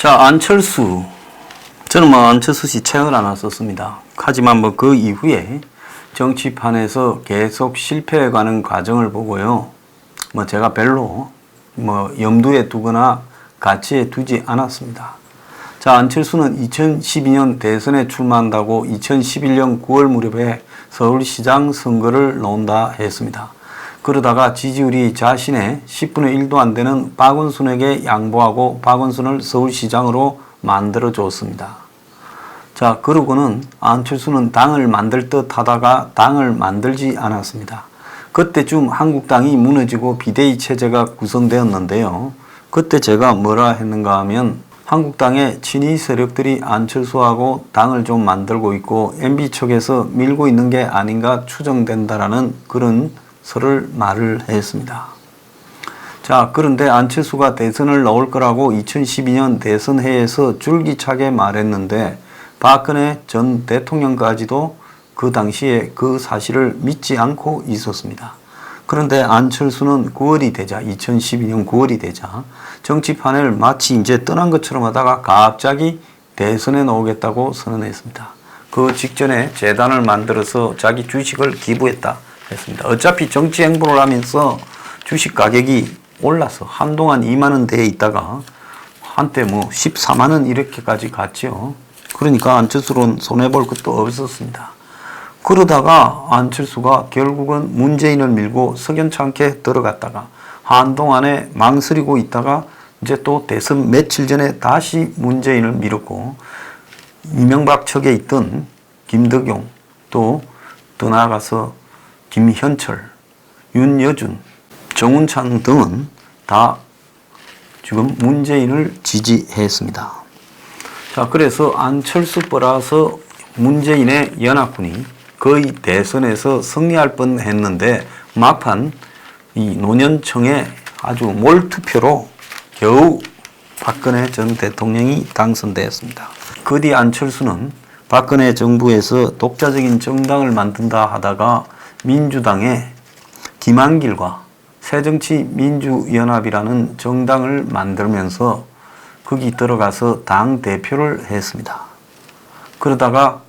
자, 안철수. 저는 안철수 씨 책을 하나 썼습니다. 하지만 그 이후에 정치판에서 계속 실패해가는 과정을 보고요. 제가 별로 염두에 두거나 가치에 두지 않았습니다. 자, 안철수는 2012년 대선에 출마한다고 2011년 9월 무렵에 서울시장 선거를 놓는다 했습니다. 그러다가 지지율이 자신의 10분의 1도 안 되는 박원순에게 양보하고 박원순을 서울시장으로 만들어 줬습니다. 자, 그러고는 안철수는 당을 만들 듯 하다가 당을 만들지 않았습니다. 그때쯤 한국당이 무너지고 비대위 체제가 구성되었는데요. 그때 제가 뭐라 했는가 하면 한국당의 친위 세력들이 안철수하고 당을 좀 만들고 있고 MB 쪽에서 밀고 있는 게 아닌가 추정된다라는 그런 말을 했습니다. 자, 그런데 안철수가 대선을 넣을 거라고 2012년 대선회에서 줄기차게 말했는데 박근혜 전 대통령까지도 그 당시에 그 사실을 믿지 않고 있었습니다. 그런데 안철수는 2012년 9월이 되자 정치판을 마치 이제 떠난 것처럼 하다가 갑자기 대선에 나오겠다고 선언했습니다. 그 직전에 재단을 만들어서 자기 주식을 기부했다 했습니다. 어차피 정치 행보를 하면서 주식 가격이 올라서 한동안 2만 원대에 있다가 한때 14만 원 이렇게까지 갔죠. 그러니까 안철수는 손해볼 것도 없었습니다. 그러다가 안철수가 결국은 문재인을 밀고 석연찮게 들어갔다가 한동안에 망설이고 있다가 이제 또 대선 며칠 전에 다시 문재인을 밀었고 이명박 척에 있던 김덕용 또 더 나아가서 김현철, 윤여준, 정운창 등은 다 지금 문재인을 지지했습니다. 자, 그래서 안철수 플러스 문재인의 연합군이 거의 대선에서 승리할 뻔 했는데 막판 이 노년층의 아주 몰투표로 겨우 박근혜 전 대통령이 당선되었습니다. 그 뒤 안철수는 박근혜 정부에서 독자적인 정당을 만든다 하다가 민주당의 김한길과 새정치민주연합이라는 정당을 만들면서 거기 들어가서 당 대표를 했습니다. 그러다가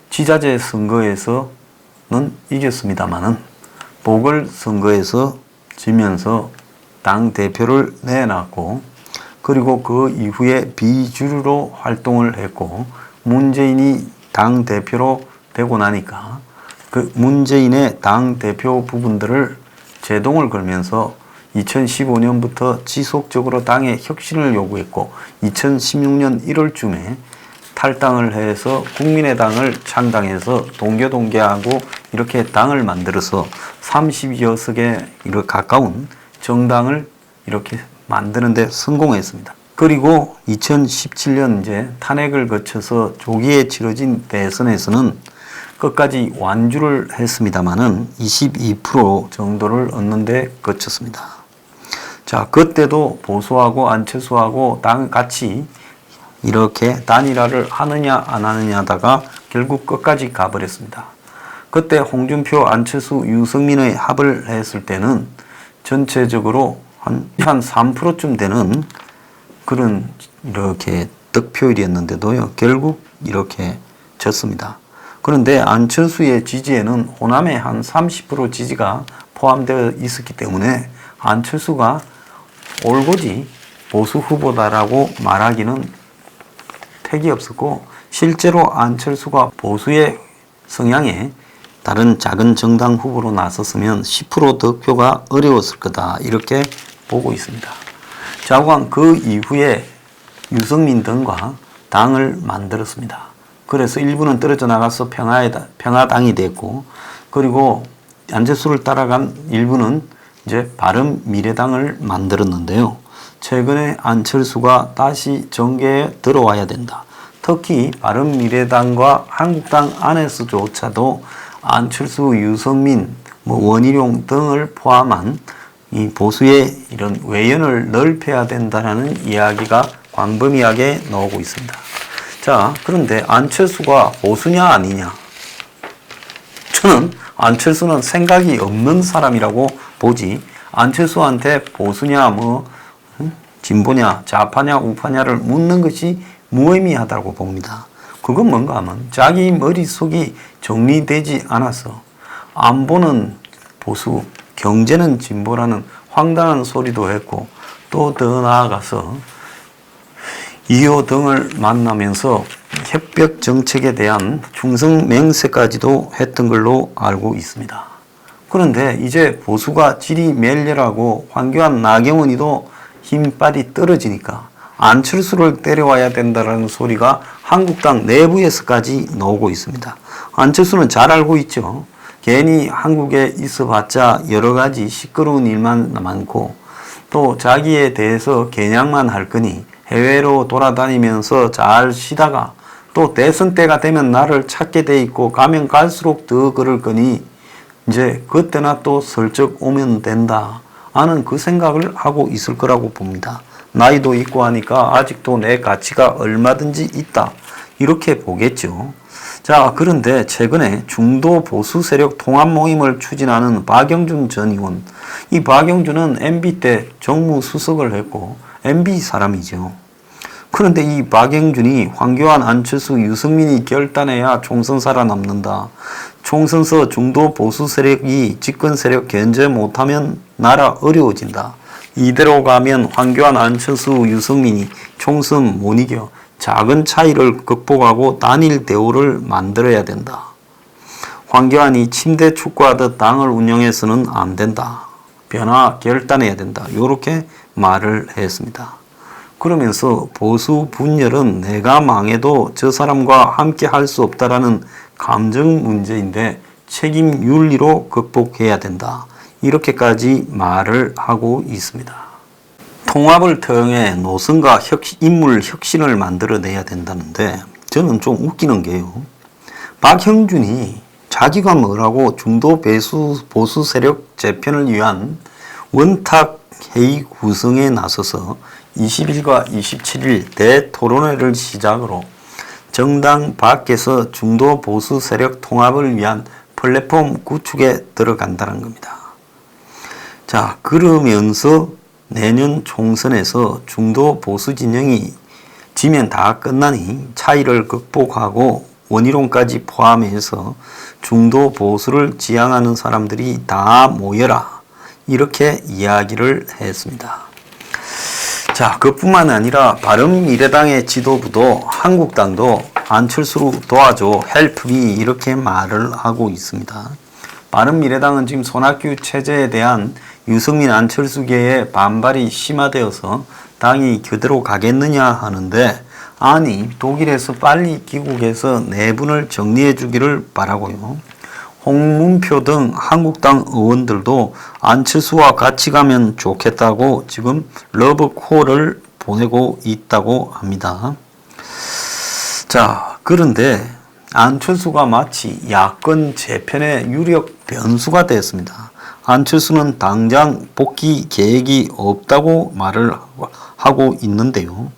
지자체 선거에서는 이겼습니다마는 보궐선거에서 지면서 당 대표를 내놨고 그리고 그 이후에 비주류로 활동을 했고 문재인이 당 대표로 되고 나니까 그 문재인의 당 대표 부분들을 제동을 걸면서 2015년부터 지속적으로 당의 혁신을 요구했고 2016년 1월쯤에 탈당을 해서 국민의당을 창당해서 동교동계하고 이렇게 당을 만들어서 30여 석에 가까운 정당을 이렇게 만드는 데 성공했습니다. 그리고 2017년 이제 탄핵을 거쳐서 조기에 치러진 대선에서는 끝까지 완주를 했습니다마는 22% 정도를 얻는데 거쳤습니다. 자, 그때도 보수하고 안철수하고 당 같이 이렇게 단일화를 하느냐 안 하느냐 하다가 결국 끝까지 가버렸습니다. 그때 홍준표, 안철수, 유승민의 합을 했을 때는 전체적으로 한 3%쯤 되는 그런 이렇게 득표율이었는데도요, 결국 이렇게 졌습니다. 그런데 안철수의 지지에는 호남의 한 30% 지지가 포함되어 있었기 때문에 안철수가 올고지 보수 후보다라고 말하기는 택이 없었고 실제로 안철수가 보수의 성향에 다른 작은 정당 후보로 나섰으면 10% 득표가 어려웠을 거다 이렇게 보고 있습니다. 자관 그 이후에 유승민 등과 당을 만들었습니다. 그래서 일부는 떨어져 나가서 평화당이 됐고 그리고 안철수를 따라간 일부는 이제 바른미래당을 만들었는데요. 최근에 안철수가 다시 정계에 들어와야 된다. 특히 바른미래당과 한국당 안에서조차도 안철수, 유승민, 원희룡 등을 포함한 이 보수의 이런 외연을 넓혀야 된다는 이야기가 광범위하게 나오고 있습니다. 자, 그런데 안철수가 보수냐 아니냐? 저는 안철수는 생각이 없는 사람이라고 보지 안철수한테 보수냐 진보냐, 좌파냐, 우파냐를 묻는 것이 무의미하다고 봅니다. 그건 뭔가 하면 자기 머릿속이 정리되지 않아서 안보는 보수, 경제는 진보라는 황당한 소리도 했고, 또 더 나아가서 2.25 등을 만나면서 협력 정책에 대한 충성 맹세까지도 했던 걸로 알고 있습니다. 그런데 이제 보수가 질이 멸렬하고 황교안, 나경원이도 힘빨이 떨어지니까 안철수를 때려와야 된다는 소리가 한국당 내부에서까지 나오고 있습니다. 안철수는 잘 알고 있죠. 괜히 한국에 있어봤자 여러 가지 시끄러운 일만 많고 또 자기에 대해서 겨냥만 할 거니 해외로 돌아다니면서 잘 쉬다가 또 대선 때가 되면 나를 찾게 돼 있고 가면 갈수록 더 그럴 거니 이제 그때나 또 슬쩍 오면 된다 하는 그 생각을 하고 있을 거라고 봅니다. 나이도 있고 하니까 아직도 내 가치가 얼마든지 있다 이렇게 보겠죠. 자, 그런데 최근에 중도 보수 세력 통합 모임을 추진하는 박영준 전 의원, 이 박영준은 MB 때 정무수석을 했고 MB 사람이죠. 그런데 이 박영준이 황교안, 안철수, 유승민이 결단해야 총선 살아남는다. 총선서 중도 보수 세력이 집권 세력 견제 못하면 나라 어려워진다. 이대로 가면 황교안, 안철수, 유승민이 총선 못 이겨. 작은 차이를 극복하고 단일 대우를 만들어야 된다. 황교안이 침대 축구하듯 당을 운영해서는 안 된다. 변화 결단해야 된다. 이렇게 말을 했습니다. 그러면서 보수 분열은 내가 망해도 저 사람과 함께 할 수 없다라는 감정 문제인데 책임 윤리로 극복해야 된다. 이렇게까지 말을 하고 있습니다. 통합을 통해 노선과 인물 혁신을 만들어내야 된다는데 저는 좀 웃기는 게요. 박형준이 자기가 뭐라고 중도 보수 세력 재편을 위한 원탁 회의 구성에 나서서 20일과 27일 대토론회를 시작으로 정당 밖에서 중도 보수 세력 통합을 위한 플랫폼 구축에 들어간다는 겁니다. 자, 그러면서 내년 총선에서 중도 보수 진영이 지면 다 끝나니 차이를 극복하고 원희룡까지 포함해서 중도 보수를 지향하는 사람들이 다 모여라. 이렇게 이야기를 했습니다. 자, 그뿐만 아니라 바른미래당의 지도부도 한국당도 안철수로 도와줘, 헬프미 이렇게 말을 하고 있습니다. 바른미래당은 지금 손학규 체제에 대한 유승민, 안철수계의 반발이 심화되어서 당이 그대로 가겠느냐 하는데 아니 독일에서 빨리 귀국해서 내분을 정리해 주기를 바라고요. 홍문표 등 한국당 의원들도 안철수와 같이 가면 좋겠다고 지금 러브콜을 보내고 있다고 합니다. 자, 그런데 안철수가 마치 야권 재편의 유력 변수가 되었습니다. 안철수는 당장 복귀 계획이 없다고 말을 하고 있는데요.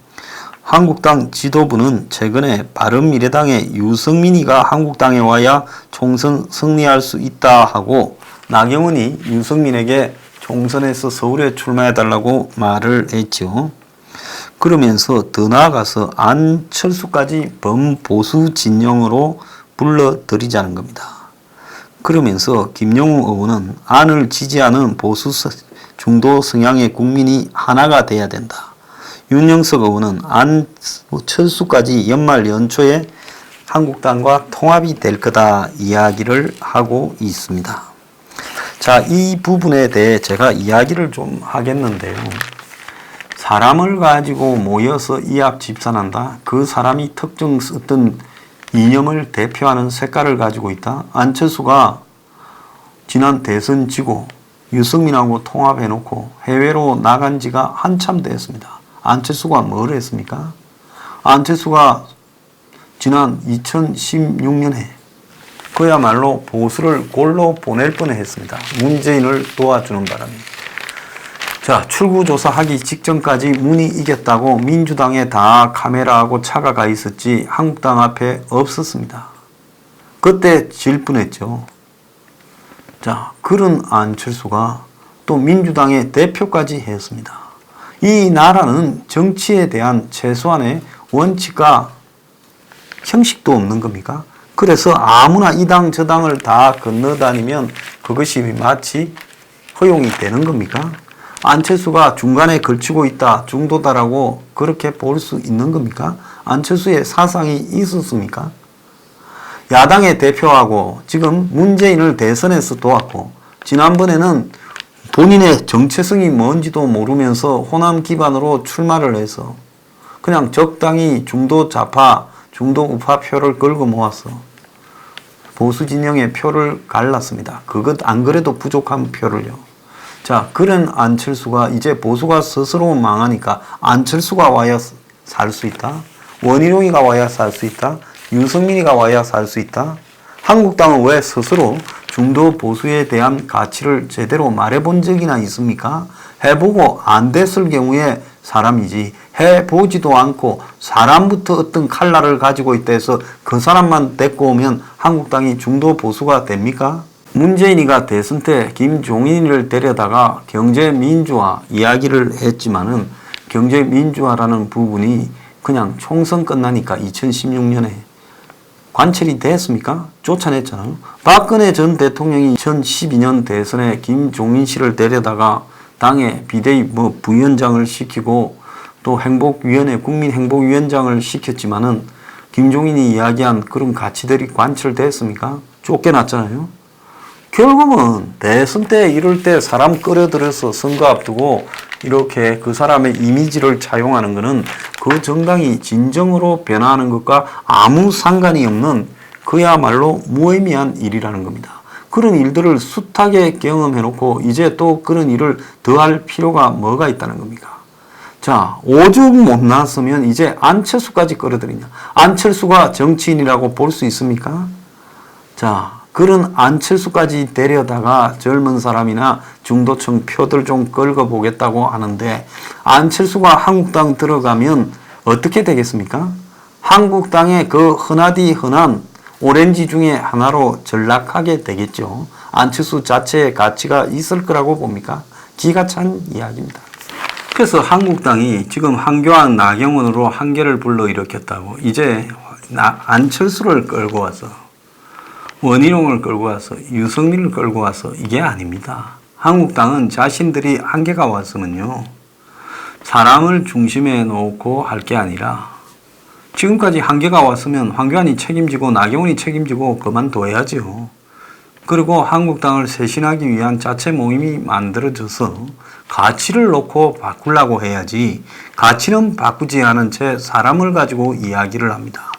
한국당 지도부는 최근에 바른미래당의 유승민이가 한국당에 와야 총선 승리할 수 있다 하고 나경원이 유승민에게 총선에서 서울에 출마해달라고 말을 했죠. 그러면서 더 나아가서 안철수까지 범보수 진영으로 불러들이자는 겁니다. 그러면서 김용우 의원은 안을 지지하는 보수 중도 성향의 국민이 하나가 돼야 된다. 윤영석 의원은 안철수까지 연말 연초에 한국당과 통합이 될 거다 이야기를 하고 있습니다. 자, 이 부분에 대해 제가 이야기를 좀 하겠는데요. 사람을 가지고 모여서 이합 집산한다. 그 사람이 특정 어떤 이념을 대표하는 색깔을 가지고 있다. 안철수가 지난 대선 지고 유승민하고 통합해놓고 해외로 나간 지가 한참 됐습니다. 안철수가 뭘 했습니까? 안철수가 지난 2016년에 그야말로 보수를 골로 보낼 뻔했습니다. 문재인을 도와주는 바람에. 자, 출구조사하기 직전까지 문이 이겼다고 민주당에 다 카메라하고 차가 가 있었지 한국당 앞에 없었습니다. 그때 질 뻔했죠. 자, 그런 안철수가 또 민주당의 대표까지 했습니다. 이 나라는 정치에 대한 최소한의 원칙과 형식도 없는 겁니까? 그래서 아무나 이 당 저 당을 다 건너다니면 그것이 마치 허용이 되는 겁니까? 안철수가 중간에 걸치고 있다, 중도다라고 그렇게 볼 수 있는 겁니까? 안철수의 사상이 있었습니까? 야당의 대표하고 지금 문재인을 대선에서 도왔고 지난번에는 본인의 정체성이 뭔지도 모르면서 호남 기반으로 출마를 해서 그냥 적당히 중도 좌파, 중도 우파 표를 끌고 모았어. 보수 진영의 표를 갈랐습니다. 그것 안 그래도 부족한 표를요. 자, 그런 안철수가 이제 보수가 스스로 망하니까 안철수가 와야 살 수 있다. 원희룡이가 와야 살 수 있다. 유승민이가 와야 살 수 있다. 한국당은 왜 스스로 중도 보수에 대한 가치를 제대로 말해본 적이나 있습니까? 해보고 안 됐을 경우에 사람이지 해보지도 않고 사람부터 어떤 칼날을 가지고 있다 해서 그 사람만 데리고 오면 한국당이 중도 보수가 됩니까? 문재인이가 대선 때 김종인을 데려다가 경제민주화 이야기를 했지만은 경제민주화라는 부분이 그냥 총선 끝나니까 2016년에 관철이 됐습니까? 쫓아냈잖아요. 박근혜 전 대통령이 2012년 대선에 김종인 씨를 데려다가 당의 비대위 부위원장을 시키고 또 행복위원회 국민행복위원장을 시켰지만은 김종인이 이야기한 그런 가치들이 관철됐습니까? 쫓겨났잖아요. 결국은 대선 때 이럴 때 사람 끌어들여서 선거 앞두고 이렇게 그 사람의 이미지를 차용하는 것은 그 정당이 진정으로 변화하는 것과 아무 상관이 없는 그야말로 무의미한 일이라는 겁니다. 그런 일들을 숱하게 경험해놓고 이제 또 그런 일을 더할 필요가 뭐가 있다는 겁니까? 자, 오죽 못났으면 이제 안철수까지 끌어들이냐. 안철수가 정치인이라고 볼 수 있습니까? 자, 그런 안철수까지 데려다가 젊은 사람이나 중도층 표들 좀 끌고 보겠다고 하는데 안철수가 한국당 들어가면 어떻게 되겠습니까? 한국당의 그 흔하디 흔한 오렌지 중에 하나로 전락하게 되겠죠. 안철수 자체의 가치가 있을 거라고 봅니까? 기가 찬 이야기입니다. 그래서 한국당이 지금 한교안, 나경원으로 한계를 불러일으켰다고 이제 안철수를 끌고 와서 원희룡을 끌고 와서 유승민을 끌고 와서 이게 아닙니다. 한국당은 자신들이 한계가 왔으면요. 사람을 중심에 놓고 할 게 아니라 지금까지 한계가 왔으면 황교안이 책임지고 나경원이 책임지고 그만둬야죠. 그리고 한국당을 쇄신하기 위한 자체 모임이 만들어져서 가치를 놓고 바꾸려고 해야지 가치는 바꾸지 않은 채 사람을 가지고 이야기를 합니다.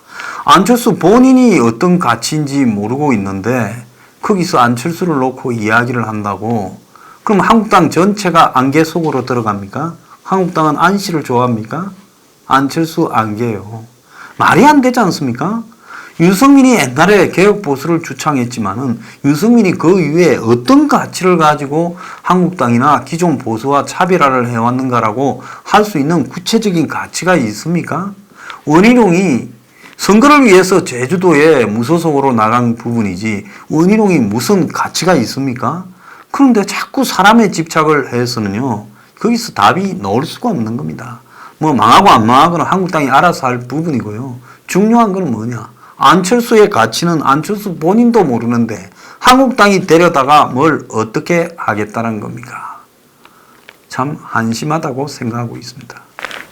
안철수 본인이 어떤 가치인지 모르고 있는데 거기서 안철수를 놓고 이야기를 한다고 그럼 한국당 전체가 안개 속으로 들어갑니까? 한국당은 안씨를 좋아합니까? 안철수 안개요. 말이 안 되지 않습니까? 유승민이 옛날에 개혁보수를 주창했지만은 유승민이 그 이후에 어떤 가치를 가지고 한국당이나 기존 보수와 차별화를 해왔는가라고 할 수 있는 구체적인 가치가 있습니까? 원희룡이 선거를 위해서 제주도에 무소속으로 나간 부분이지 원희룡이 무슨 가치가 있습니까? 그런데 자꾸 사람에 집착을 해서는요. 거기서 답이 나올 수가 없는 겁니다. 뭐 망하고 안 망하거나 한국당이 알아서 할 부분이고요. 중요한 건 뭐냐. 안철수의 가치는 안철수 본인도 모르는데 한국당이 데려다가 뭘 어떻게 하겠다는 겁니까? 참 한심하다고 생각하고 있습니다.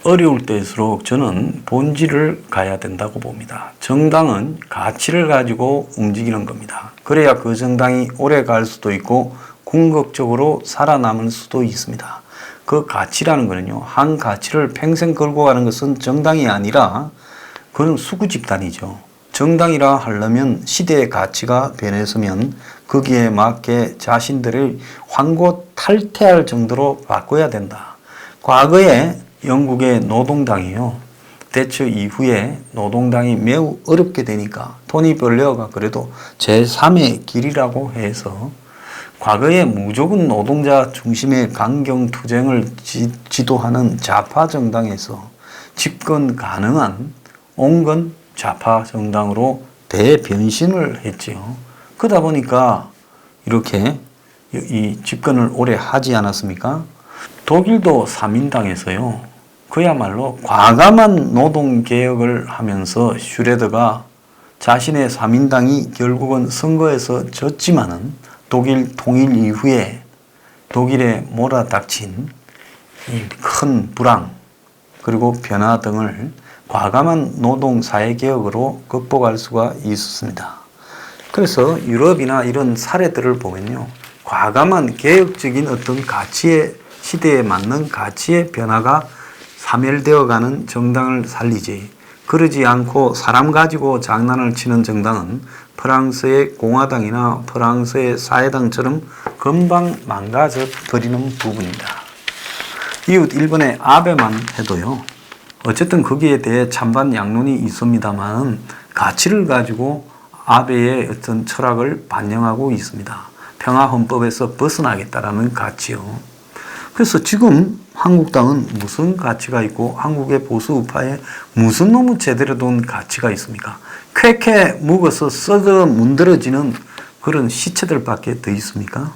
어려울 때일수록 저는 본질을 가야 된다고 봅니다. 정당은 가치를 가지고 움직이는 겁니다. 그래야 그 정당이 오래 갈 수도 있고 궁극적으로 살아남을 수도 있습니다. 그 가치라는 거는요. 한 가치를 평생 걸고 가는 것은 정당이 아니라 그건 수구 집단이죠. 정당이라 하려면 시대의 가치가 변했으면 거기에 맞게 자신들을 환고 탈퇴할 정도로 바꿔야 된다. 과거에 영국의 노동당이요. 대처 이후에 노동당이 매우 어렵게 되니까 토니 블레어가 그래도 제3의 길이라고 해서 과거에 무조건 노동자 중심의 강경투쟁을 지도하는 좌파 정당에서 집권 가능한 온건 좌파 정당으로 대변신을 했지요. 그러다 보니까 이렇게 이 집권을 오래 하지 않았습니까? 독일도 사민당에서요, 그야말로 과감한 노동개혁을 하면서 슈레더가 자신의 사민당이 결국은 선거에서 졌지만은 독일 통일 이후에 독일에 몰아닥친 이 큰 불황 그리고 변화 등을 과감한 노동사회개혁으로 극복할 수가 있었습니다. 그래서 유럽이나 이런 사례들을 보면요, 과감한 개혁적인 어떤 가치의 시대에 맞는 가치의 변화가 사멸되어가는 정당을 살리지, 그러지 않고 사람 가지고 장난을 치는 정당은 프랑스의 공화당이나 프랑스의 사회당처럼 금방 망가져 버리는 부분입니다. 이웃 일본의 아베만 해도요, 어쨌든 거기에 대해 찬반 양론이 있습니다만 가치를 가지고 아베의 어떤 철학을 반영하고 있습니다. 평화헌법에서 벗어나겠다라는 가치요. 그래서 지금 한국당은 무슨 가치가 있고 한국의 보수 우파에 무슨 놈의 제대로 된 가치가 있습니까? 쾌쾌 묵어서 썩어 문드러지는 그런 시체들밖에 더 있습니까?